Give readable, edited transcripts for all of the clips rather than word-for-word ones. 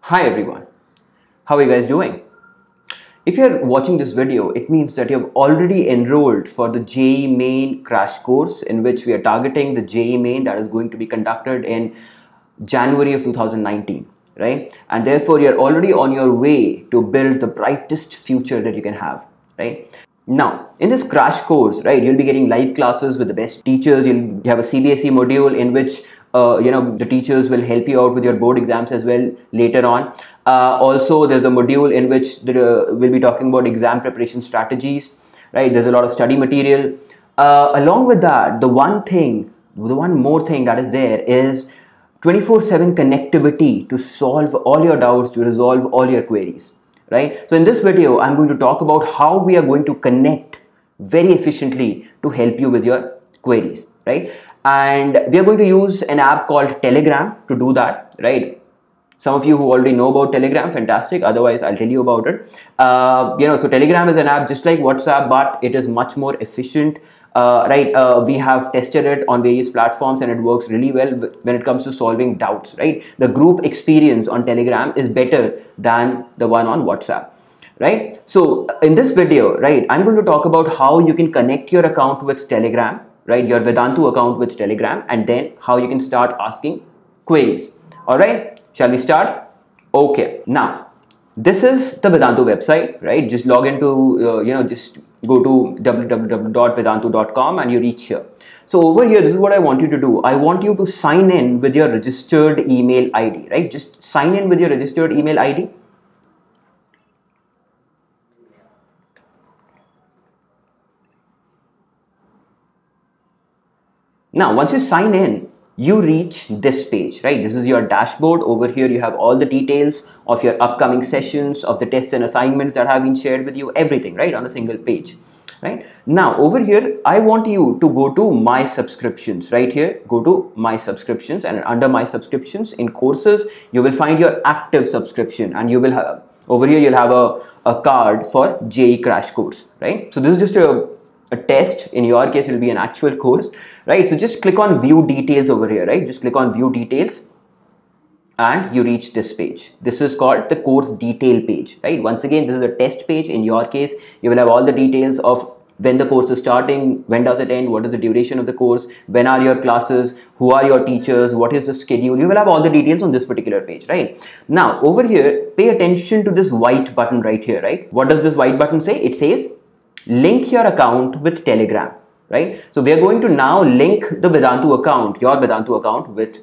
Hi everyone, how are you guys doing? If you're watching this video, it means that you've already enrolled for the JEE Main crash course in which we are targeting the JEE Main that is going to be conducted in January of 2019, right? And therefore you're already on your way to build the brightest future that you can have, right? Now, in this crash course, right, you'll be getting live classes with the best teachers. You'll have a CBSE module in which the teachers will help you out with your board exams as well later on. Also, there's a module in which we'll be talking about exam preparation strategies, right? There's a lot of study material. Along with that, the one more thing that is there is 24/7 connectivity to solve all your doubts, to resolve all your queries, right? So in this video, I'm going to talk about how we are going to connect very efficiently to help you with your queries, right? And we are going to use an app called Telegram to do that, right? Some of you who already know about Telegram, fantastic. Otherwise, I'll tell you about it. So Telegram is an app just like WhatsApp, but it is much more efficient. We have tested it on various platforms and it works really well when it comes to solving doubts, right? The group experience on Telegram is better than the one on WhatsApp, right? So in this video, right, I'm going to talk about how you can connect your account with Telegram, right? Your Vedantu account with Telegram, and then how you can start asking queries. All right, shall we start? Okay, now this is the Vedantu website, right? Just log into, just go to www.vedantu.com and you reach here. So over here, this is what I want you to do. I want you to sign in with your registered email ID, right? Just sign in with your registered email ID. Now, once you sign in, you reach this page, right? This is your dashboard. Over here, you have all the details of your upcoming sessions, of the tests and assignments that have been shared with you, everything, right, on a single page, right? Now, over here, I want you to go to My Subscriptions, right here. Go to My Subscriptions, and under My Subscriptions in courses, you will find your active subscription, and you will have, over here, you'll have a card for JEE Crash Course, right? So this is just a test. In your case, it will be an actual course, right? So just click on view details over here, right? Just click on view details and you reach this page. This is called the course detail page, right? Once again, this is a test page. In your case, you will have all the details of when the course is starting, when does it end, what is the duration of the course, when are your classes, who are your teachers, what is the schedule. You will have all the details on this particular page, right? Now over here, pay attention to this white button right here, right? What does this white button say? It says link your account with Telegram, right? So we are going to now link the Vedantu account, your Vedantu account, with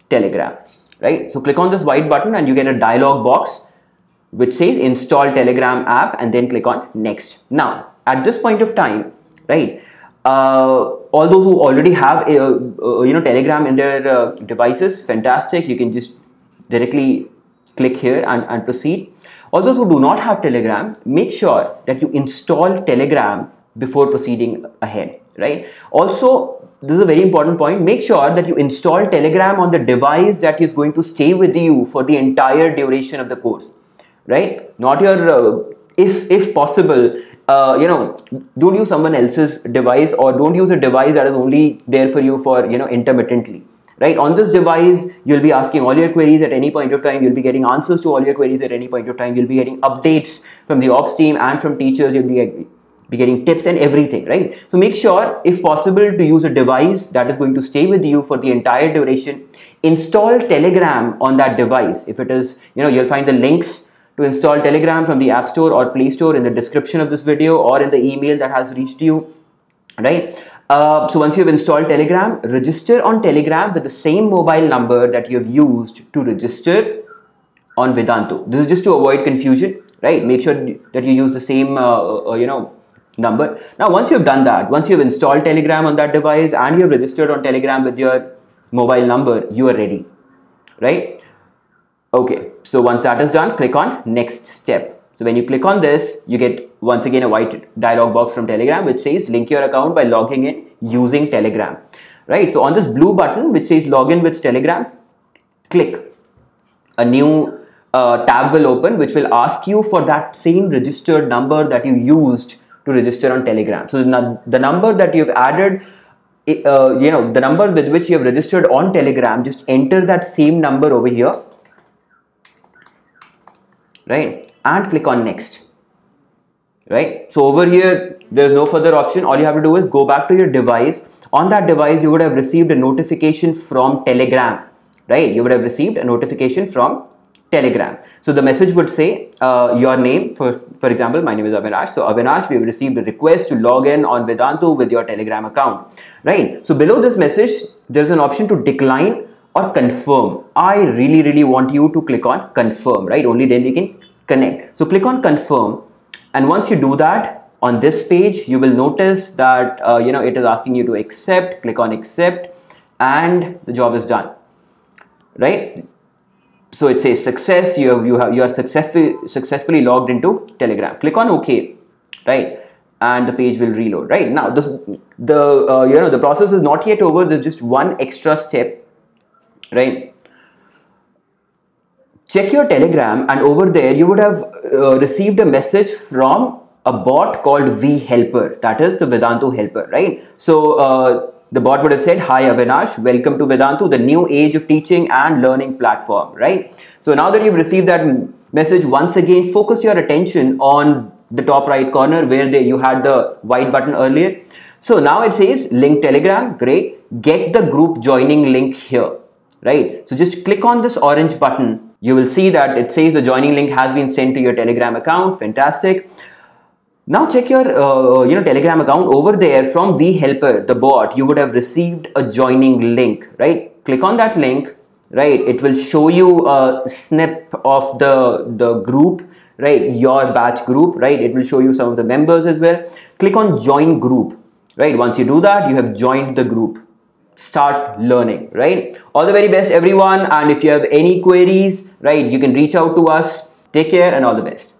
Telegram, right? So click on this white button and you get a dialog box which says install Telegram app, and then click on next. Now at this point of time, right, all those who already have Telegram in their devices, fantastic. You can just directly click here and proceed. All those who do not have Telegram, make sure that you install Telegram before proceeding ahead, right? Also, this is a very important point. Make sure that you install Telegram on the device that is going to stay with you for the entire duration of the course, right? Not your, if possible, don't use someone else's device, or don't use a device that is only there for you for, intermittently. Right, on this device, you'll be asking all your queries at any point of time. You'll be getting answers to all your queries at any point of time. You'll be getting updates from the ops team and from teachers. You'll be getting tips and everything, right? So make sure, if possible, to use a device that is going to stay with you for the entire duration. Install Telegram on that device. If it is, you'll find the links to install Telegram from the App Store or Play Store in the description of this video or in the email that has reached you, right? So once you have installed Telegram, register on Telegram with the same mobile number that you have used to register on Vedantu. This is just to avoid confusion, right? Make sure that you use the same, number. Now, once you have done that, once you have installed Telegram on that device and you have registered on Telegram with your mobile number, you are ready, right? Okay, so once that is done, click on next step. So when you click on this, you get once again a white dialog box from Telegram which says link your account by logging in using Telegram, right? So on this blue button which says login with Telegram, click. A new tab will open which will ask you for that same registered number that you used to register on Telegram. So the number that you have added, the number with which you have registered on Telegram, just enter that same number over here right? And click on next, right? So over here, there's no further option. All you have to do is go back to your device. On that device, you would have received a notification from Telegram, right? You would have received a notification from Telegram. So the message would say your name, for example, my name is Avinash. So Avinash, we have received a request to log in on Vedantu with your Telegram account, right? So below this message, there's an option to decline or confirm. I really want you to click on confirm, right? Only then we can connect. So click on confirm. And once you do that, on this page, you will notice that, it is asking you to accept. Click on accept and the job is done, right? So it says success. You are successfully logged into Telegram. Click on OK, right? And the page will reload, right? Now the process is not yet over. There's just one extra step, right? Check your Telegram, and over there you would have received a message from a bot called VHelper. That is the Vedantu helper, right? So the bot would have said, "Hi Avinash, welcome to Vedantu, the new age of teaching and learning platform," right? So now that you've received that message, once again, focus your attention on the top right corner where you had the white button earlier. So now it says link Telegram. Great. Get the group joining link here, right? So just click on this orange button. You will see that it says the joining link has been sent to your Telegram account. Fantastic. Now check your Telegram account. Over there from VHelper, the bot, you would have received a joining link, right? Click on that link, right? It will show you a snip of the group, right? Your batch group, right? It will show you some of the members as well. Click on join group, right? Once you do that, you have joined the group. Start learning, right? All the very best, everyone. And if you have any queries, right, you can reach out to us. Take care and all the best.